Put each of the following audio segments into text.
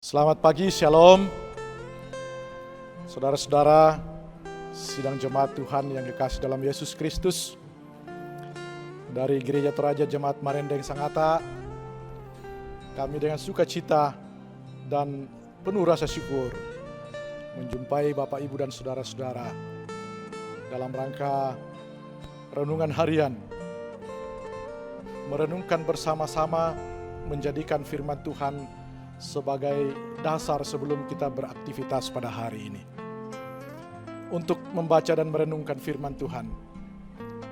Selamat pagi, Shalom. Saudara-saudara, sidang jemaat Tuhan yang dikasih dalam Yesus Kristus. Dari Gereja Toraja Jemaat Marendeng Sangatta, kami dengan sukacita dan penuh rasa syukur menjumpai Bapak, Ibu, dan saudara-saudara dalam rangka renungan harian, merenungkan bersama-sama, menjadikan firman Tuhan sebagai dasar sebelum kita beraktivitas pada hari ini. Untuk membaca dan merenungkan firman Tuhan,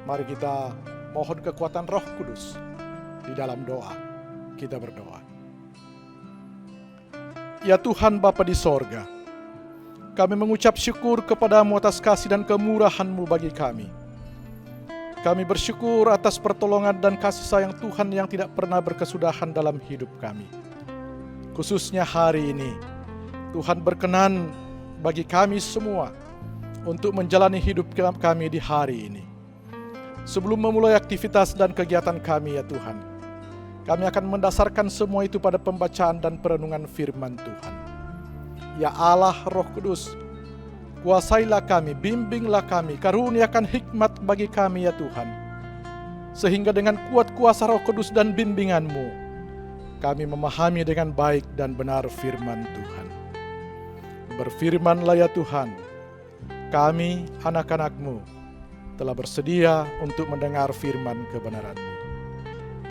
mari kita mohon kekuatan Roh Kudus di dalam doa. Kita berdoa. Ya Tuhan Bapa di sorga, kami mengucap syukur kepadamu atas kasih dan kemurahan-Mu bagi kami. Kami bersyukur atas pertolongan dan kasih sayang Tuhan yang tidak pernah berkesudahan dalam hidup kami. Khususnya hari ini, Tuhan berkenan bagi kami semua untuk menjalani hidup kami di hari ini. Sebelum memulai aktivitas dan kegiatan kami ya Tuhan, kami akan mendasarkan semua itu pada pembacaan dan perenungan firman Tuhan. Ya Allah Roh Kudus, kuasailah kami, bimbinglah kami, karuniakan hikmat bagi kami ya Tuhan. Sehingga dengan kuat kuasa Roh Kudus dan bimbingan-Mu, kami memahami dengan baik dan benar firman Tuhan. Berfirmanlah ya Tuhan, kami anak-anak-Mu telah bersedia untuk mendengar firman kebenaran-Mu.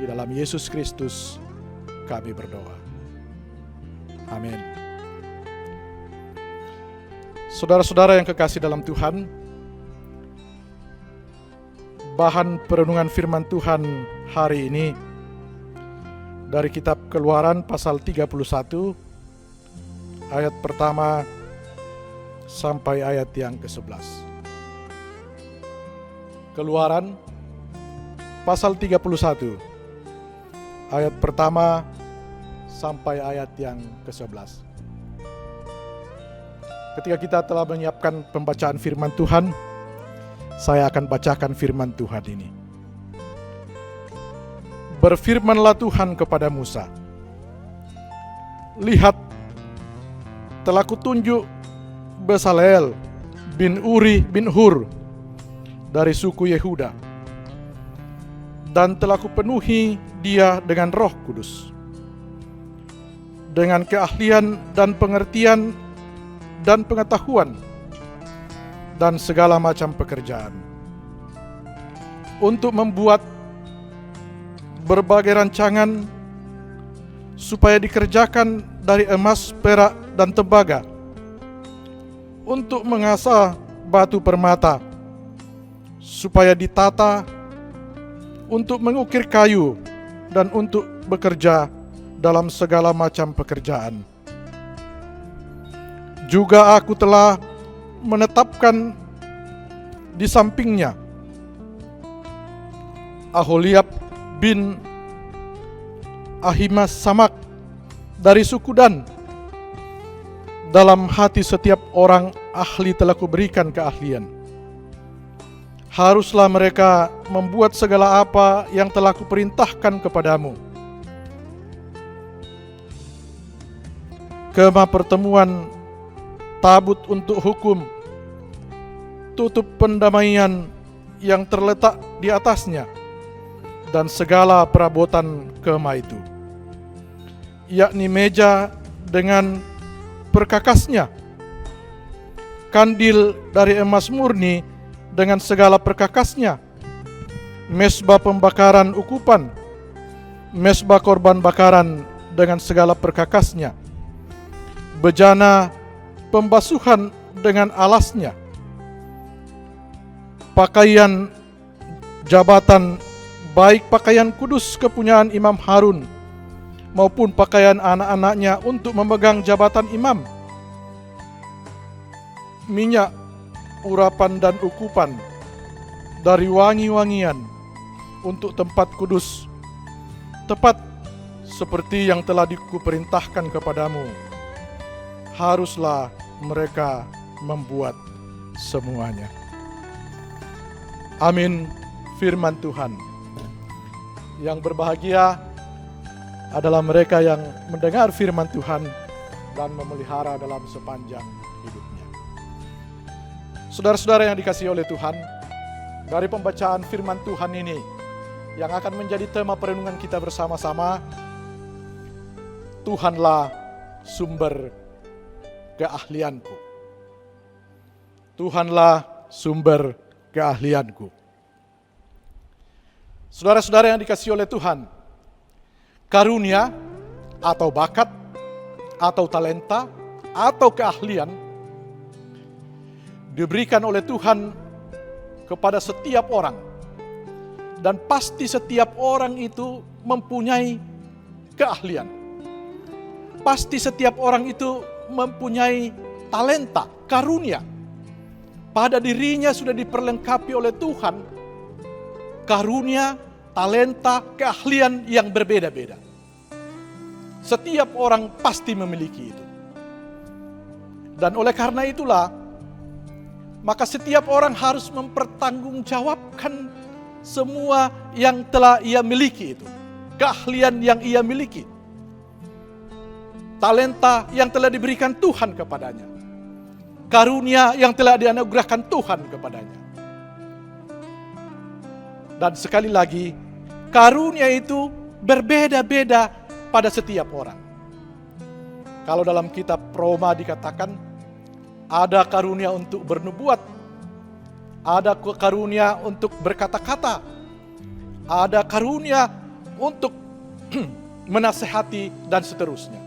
Di dalam Yesus Kristus kami berdoa. Amin. Saudara-saudara yang kekasih dalam Tuhan, bahan perenungan firman Tuhan hari ini dari kitab Keluaran pasal 31 ayat pertama sampai ayat yang ke-11. Keluaran pasal 31 ayat pertama sampai ayat yang ke-11. Ketika kita telah menyiapkan pembacaan firman Tuhan, saya akan bacakan firman Tuhan ini. Berfirmanlah Tuhan kepada Musa, lihat, telah kutunjuk Bezalel bin Uri bin Hur dari suku Yehuda, dan telah kupenuhi dia dengan Roh Kudus, dengan keahlian dan pengertian dan pengetahuan dan segala macam pekerjaan, untuk membuat berbagai rancangan supaya dikerjakan dari emas, perak, dan tembaga, untuk mengasah batu permata supaya ditata, untuk mengukir kayu, dan untuk bekerja dalam segala macam pekerjaan. Juga aku telah menetapkan di sampingnya Aholiab bin Ahimas Samak dari suku Dan. Dalam hati setiap orang ahli telah kuberikan keahlian. Haruslah mereka membuat segala apa yang telah kuperintahkan kepadamu. Kemah pertemuan, tabut untuk hukum, tutup pendamaian yang terletak di atasnya, dan segala perabotan kemah itu, yakni meja dengan perkakasnya, kandil dari emas murni dengan segala perkakasnya, mezbah pembakaran ukupan, mezbah korban bakaran dengan segala perkakasnya, bejana pembasuhan dengan alasnya, pakaian jabatan, baik pakaian kudus kepunyaan Imam Harun maupun pakaian anak-anaknya untuk memegang jabatan imam, minyak, urapan dan ukupan dari wangi-wangian untuk tempat kudus, tepat seperti yang telah kuperintahkan kepadamu. Haruslah mereka membuat semuanya. Amin. Firman Tuhan. Yang berbahagia adalah mereka yang mendengar firman Tuhan dan memelihara dalam sepanjang hidupnya. Saudara-saudara yang dikasihi oleh Tuhan, dari pembacaan firman Tuhan ini yang akan menjadi tema perenungan kita bersama-sama, Tuhanlah sumber keahlianku. Tuhanlah sumber keahlianku. Saudara-saudara yang dikasihi oleh Tuhan, karunia atau bakat atau talenta atau keahlian diberikan oleh Tuhan kepada setiap orang, dan pasti setiap orang itu mempunyai keahlian. Pasti setiap orang itu mempunyai talenta, karunia. Pada dirinya sudah diperlengkapi oleh Tuhan karunia, talenta, keahlian yang berbeda-beda. Setiap orang pasti memiliki itu. Dan oleh karena itulah, maka setiap orang harus mempertanggungjawabkan semua yang telah ia miliki itu. Keahlian yang ia miliki. Talenta yang telah diberikan Tuhan kepadanya. Karunia yang telah dianugerahkan Tuhan kepadanya. Dan sekali lagi, karunia itu berbeda-beda pada setiap orang. Kalau dalam kitab Roma dikatakan, ada karunia untuk bernubuat, ada karunia untuk berkata-kata, ada karunia untuk menasehati, dan seterusnya.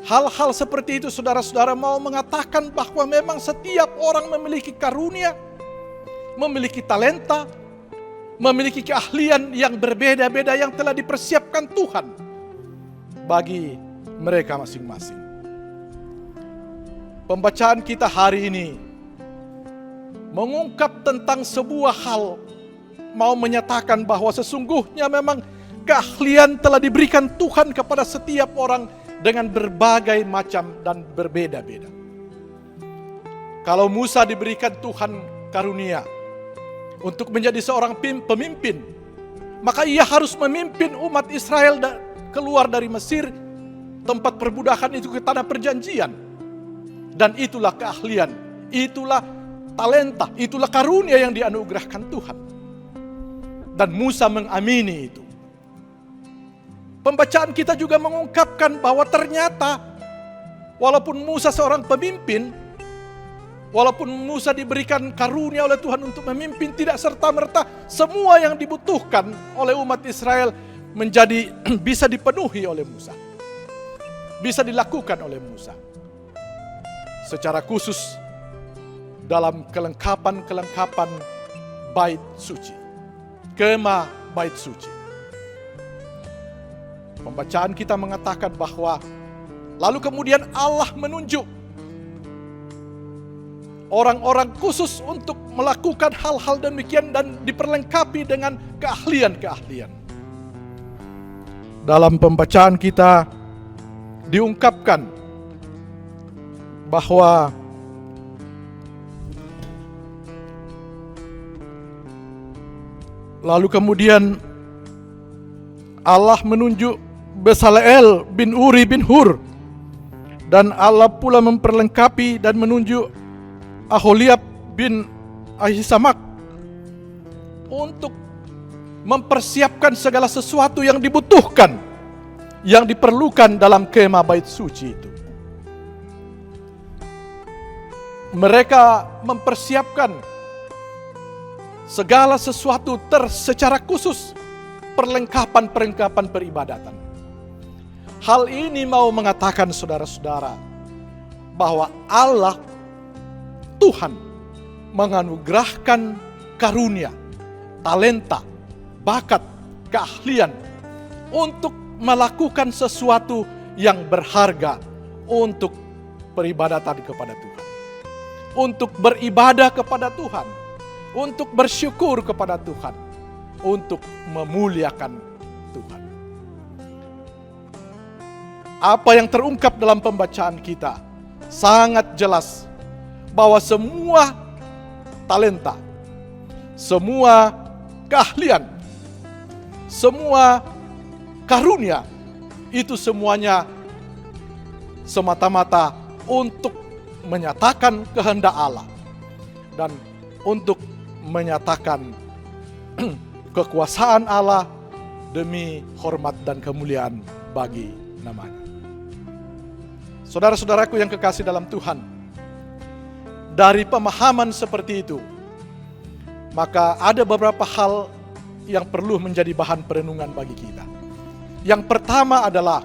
Hal-hal seperti itu saudara-saudara mau mengatakan bahwa memang setiap orang memiliki karunia, memiliki talenta, memiliki keahlian yang berbeda-beda yang telah dipersiapkan Tuhan bagi mereka masing-masing. Pembacaan kita hari ini mengungkap tentang sebuah hal, mau menyatakan bahwa sesungguhnya memang keahlian telah diberikan Tuhan kepada setiap orang dengan berbagai macam dan berbeda-beda. Kalau Musa diberikan Tuhan karunia untuk menjadi seorang pemimpin, maka ia harus memimpin umat Israel keluar dari Mesir, tempat perbudakan itu, ke tanah perjanjian. Dan itulah keahlian, itulah talenta, itulah karunia yang dianugerahkan Tuhan. Dan Musa mengamini itu. Pembacaan kita juga mengungkapkan bahwa ternyata walaupun Musa seorang pemimpin, walaupun Musa diberikan karunia oleh Tuhan untuk memimpin, tidak serta-merta semua yang dibutuhkan oleh umat Israel menjadi bisa dipenuhi oleh Musa. Bisa dilakukan oleh Musa. Secara khusus dalam kelengkapan bait suci. Kemah bait suci. Pembacaan kita mengatakan bahwa lalu kemudian Allah menunjuk orang-orang khusus untuk melakukan hal-hal demikian dan diperlengkapi dengan keahlian-keahlian. Dalam pembacaan kita diungkapkan bahwa lalu kemudian Allah menunjuk Bezaleel bin Uri bin Hur, dan Allah pula memperlengkapi dan menunjuk Aholiab bin Ahisamak untuk mempersiapkan segala sesuatu yang dibutuhkan, yang diperlukan dalam kemah bait suci itu. Mereka mempersiapkan segala sesuatu secara khusus, perlengkapan peribadatan. Hal ini mau mengatakan saudara-saudara bahwa Allah, Tuhan, menganugerahkan karunia, talenta, bakat, keahlian untuk melakukan sesuatu yang berharga untuk peribadatan kepada Tuhan. Untuk beribadah kepada Tuhan, untuk bersyukur kepada Tuhan, untuk memuliakan Tuhan. Apa yang terungkap dalam pembacaan kita sangat jelas bahwa semua talenta, semua keahlian, semua karunia itu semuanya semata-mata untuk menyatakan kehendak Allah dan untuk menyatakan kekuasaan Allah demi hormat dan kemuliaan bagi namanya. Saudara-saudaraku yang kekasih dalam Tuhan, dari pemahaman seperti itu, maka ada beberapa hal yang perlu menjadi bahan perenungan bagi kita. Yang pertama adalah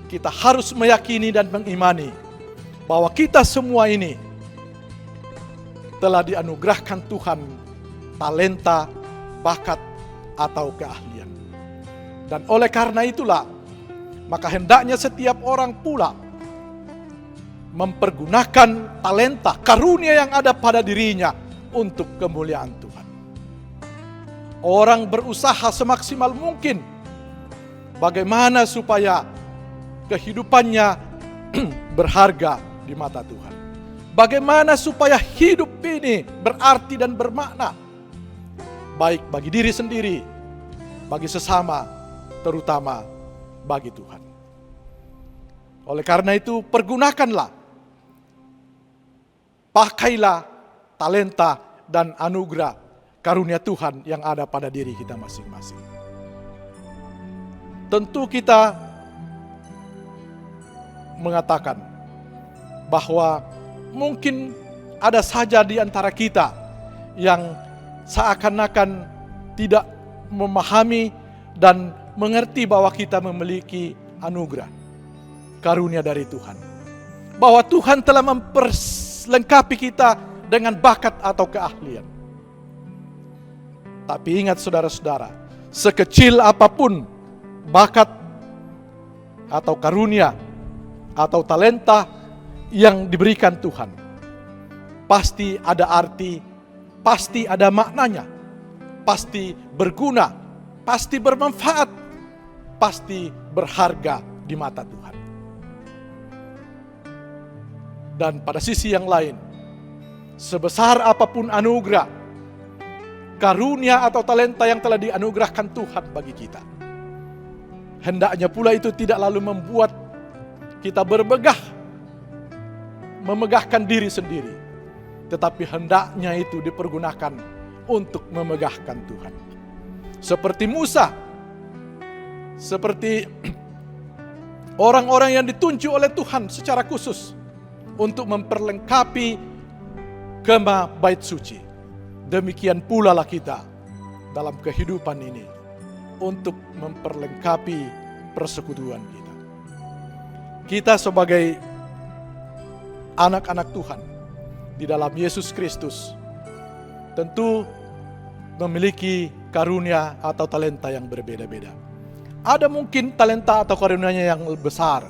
kita harus meyakini dan mengimani bahwa kita semua ini telah dianugerahkan Tuhan talenta, bakat, atau keahlian. Dan oleh karena itulah, maka hendaknya setiap orang pula mempergunakan talenta, karunia yang ada pada dirinya untuk kemuliaan Tuhan. Orang berusaha semaksimal mungkin bagaimana supaya kehidupannya berharga di mata Tuhan. Bagaimana supaya hidup ini berarti dan bermakna, baik bagi diri sendiri, bagi sesama, terutama bagi Tuhan. Oleh karena itu, pergunakanlah, pakailah talenta dan anugerah karunia Tuhan yang ada pada diri kita masing-masing. Tentu kita mengatakan bahwa mungkin ada saja di antara kita yang seakan-akan tidak memahami dan mengerti bahwa kita memiliki anugerah, karunia dari Tuhan. Bahwa Tuhan telah memperlengkapi kita dengan bakat atau keahlian. Tapi ingat saudara-saudara, sekecil apapun bakat atau karunia atau talenta yang diberikan Tuhan, pasti ada arti, pasti ada maknanya, pasti berguna, pasti bermanfaat, pasti berharga di mata Tuhan. Dan pada sisi yang lain, sebesar apapun anugerah, karunia atau talenta yang telah dianugerahkan Tuhan bagi kita, hendaknya pula itu tidak lalu membuat kita memegahkan diri sendiri, tetapi hendaknya itu dipergunakan untuk memegahkan Tuhan. Seperti Musa, seperti orang-orang yang ditunjuk oleh Tuhan secara khusus untuk memperlengkapi kemah bait suci. Demikian pula lah kita dalam kehidupan ini untuk memperlengkapi persekutuan kita. Kita sebagai anak-anak Tuhan di dalam Yesus Kristus tentu memiliki karunia atau talenta yang berbeda-beda. Ada mungkin talenta atau karunianya yang besar,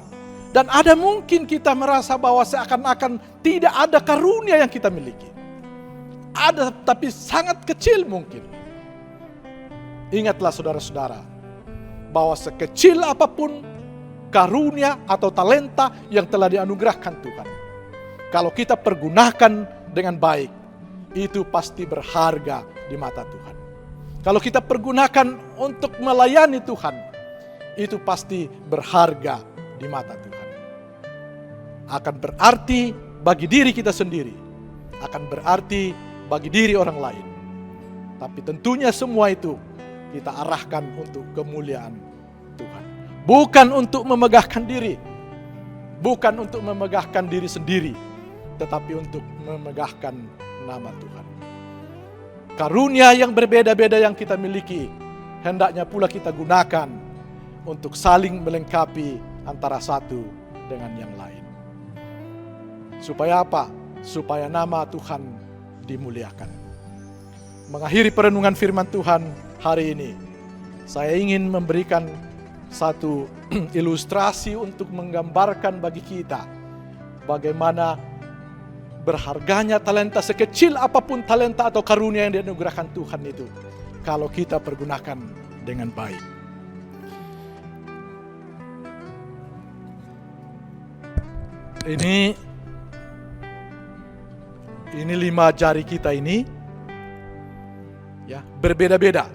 dan ada mungkin kita merasa bahwa seakan-akan tidak ada karunia yang kita miliki. Ada, tapi sangat kecil mungkin. Ingatlah saudara-saudara, bahwa sekecil apapun karunia atau talenta yang telah dianugerahkan Tuhan, kalau kita pergunakan dengan baik, itu pasti berharga di mata Tuhan. Kalau kita pergunakan untuk melayani Tuhan, itu pasti berharga di mata Tuhan. Akan berarti bagi diri kita sendiri, akan berarti bagi diri orang lain. Tapi tentunya semua itu kita arahkan untuk kemuliaan Tuhan. Bukan untuk memegahkan diri, bukan untuk memegahkan diri sendiri, tetapi untuk memegahkan nama Tuhan. Karunia yang berbeda-beda yang kita miliki, hendaknya pula kita gunakan untuk saling melengkapi antara satu dengan yang lain. Supaya apa? Supaya nama Tuhan dimuliakan. Mengakhiri perenungan firman Tuhan hari ini, saya ingin memberikan satu ilustrasi untuk menggambarkan bagi kita bagaimana berharganya talenta, sekecil apapun talenta atau karunia yang dianugerahkan Tuhan itu, kalau kita pergunakan dengan baik. Ini 5 jari kita ini ya, berbeda-beda.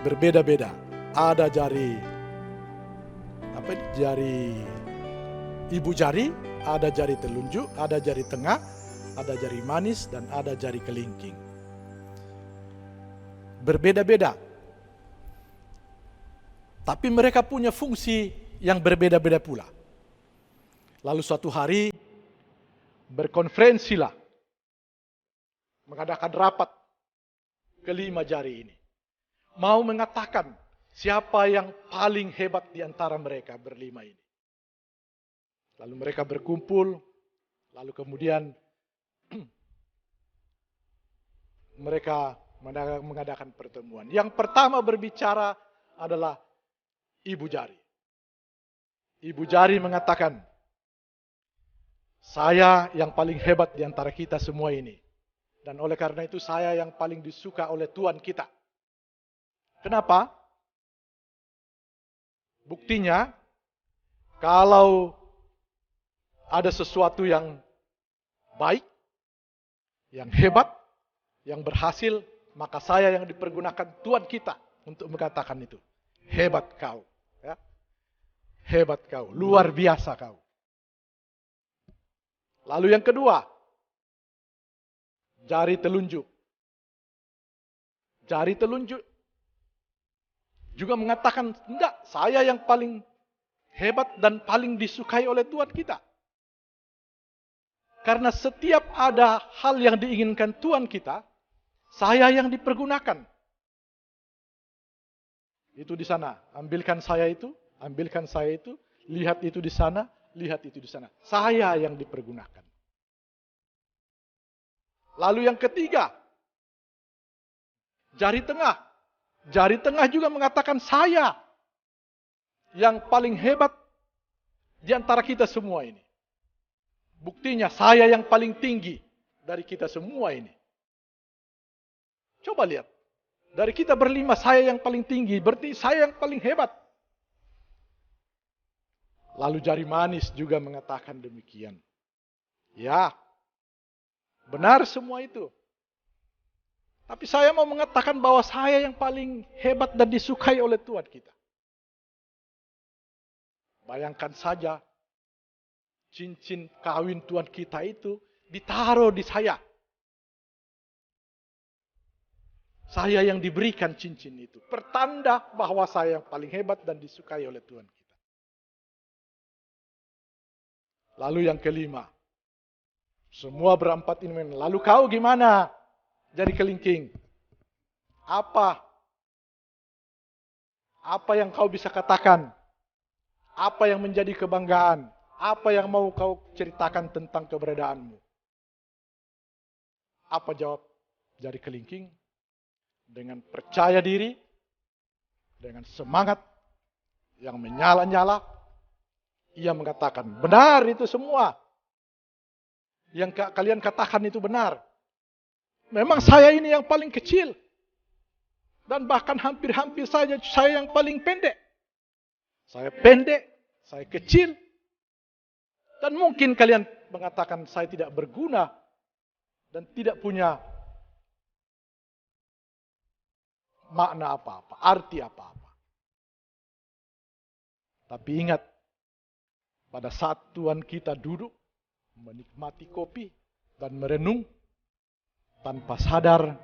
Berbeda-beda. Ada jari jari ibu jari, ada jari telunjuk, ada jari tengah, ada jari manis, dan ada jari kelingking. Berbeda-beda. Tapi mereka punya fungsi yang berbeda-beda pula. Lalu suatu hari berkonferensilah, mengadakan rapat kelima jari ini. Mau mengatakan siapa yang paling hebat di antara mereka berlima ini. Lalu mereka berkumpul, lalu kemudian mereka mengadakan pertemuan. Yang pertama berbicara adalah ibu jari. Ibu jari mengatakan, saya yang paling hebat di antara kita semua ini. Dan oleh karena itu saya yang paling disuka oleh Tuhan kita. Kenapa? Buktinya, kalau ada sesuatu yang baik, yang hebat, yang berhasil, maka saya yang dipergunakan Tuhan kita untuk mengatakan itu. Hebat kau. Ya. Hebat kau. Luar biasa kau. Lalu yang kedua, jari telunjuk. Jari telunjuk juga mengatakan, enggak, saya yang paling hebat dan paling disukai oleh Tuhan kita. Karena setiap ada hal yang diinginkan Tuhan kita, saya yang dipergunakan. Itu di sana, ambilkan saya itu, lihat itu di sana, lihat itu di sana. Saya yang dipergunakan. Lalu yang ketiga, jari tengah. Jari tengah juga mengatakan saya yang paling hebat di antara kita semua ini. Buktinya saya yang paling tinggi dari kita semua ini. Coba lihat. Dari kita berlima saya yang paling tinggi, berarti saya yang paling hebat. Lalu jari manis juga mengatakan demikian. Ya, benar semua itu. Tapi saya mau mengatakan bahwa saya yang paling hebat dan disukai oleh Tuhan kita. Bayangkan saja, cincin kawin Tuhan kita itu ditaruh di saya. Saya yang diberikan cincin itu. Pertanda bahwa saya yang paling hebat dan disukai oleh Tuhan kita. Lalu yang kelima. Semua berempat ini. Lalu kau gimana? Jari kelingking. Apa yang kau bisa katakan? Apa yang menjadi kebanggaan? Apa yang mau kau ceritakan tentang keberadaanmu? Apa jawab jari kelingking? Dengan percaya diri, dengan semangat yang menyala-nyala, ia mengatakan, benar itu semua. Yang kalian katakan itu benar. Memang saya ini yang paling kecil. Dan bahkan hampir-hampir saja saya yang paling pendek. Saya pendek, saya kecil. Dan mungkin kalian mengatakan saya tidak berguna. Dan tidak punya makna apa-apa, arti apa-apa. Tapi ingat, pada saat Tuhan kita duduk, menikmati kopi, dan merenung, tanpa sadar,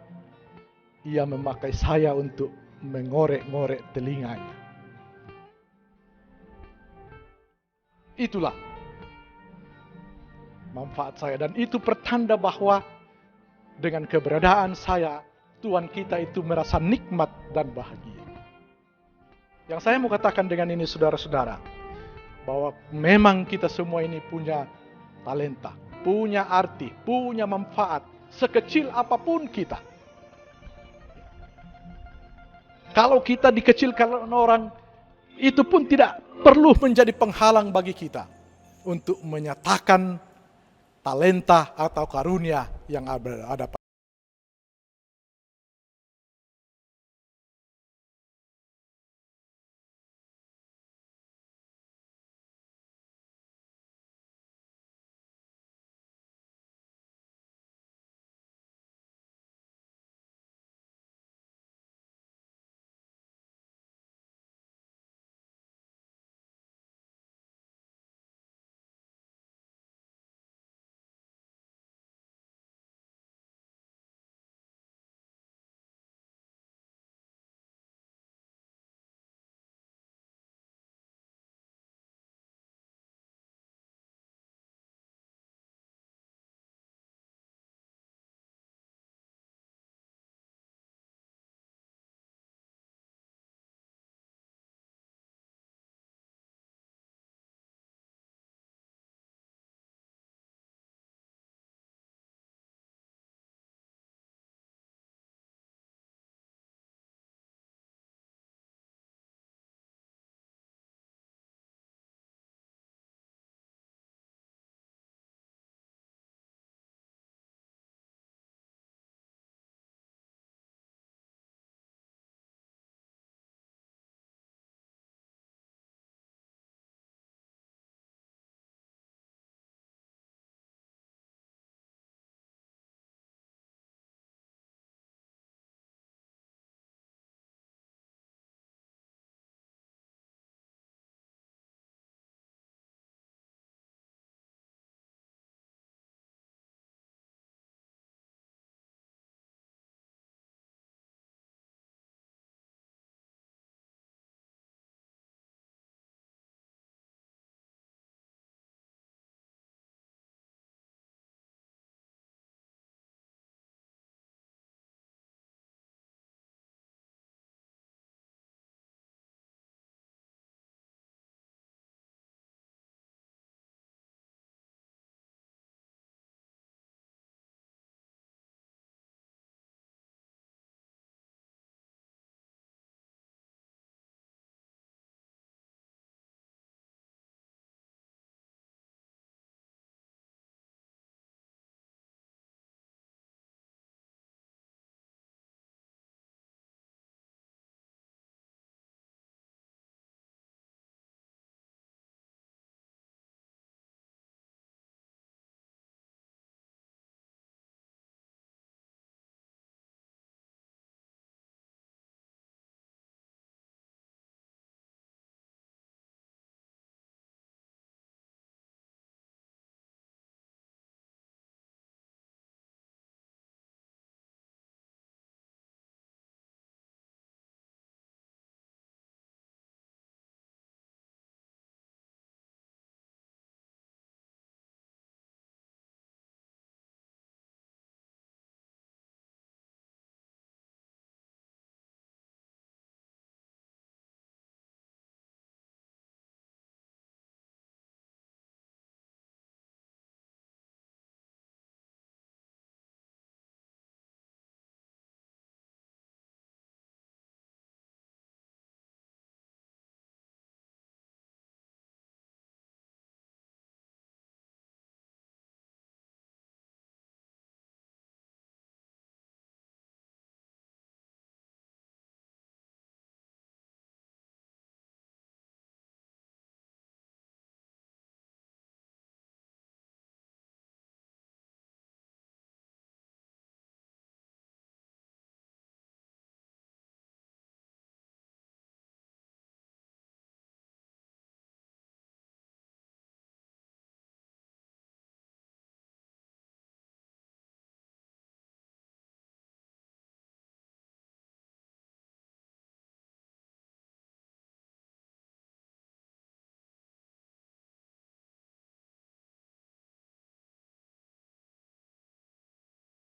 ia memakai saya untuk mengorek-ngorek telinganya. Itulah manfaat saya. Dan itu pertanda bahwa dengan keberadaan saya, Tuhan kita itu merasa nikmat dan bahagia. Yang saya mau katakan dengan ini saudara-saudara, bahwa memang kita semua ini punya talenta, punya arti, punya manfaat. Sekecil apapun kita. Kalau kita dikecilkan orang, itu pun tidak perlu menjadi penghalang bagi kita untuk menyatakan talenta atau karunia yang ada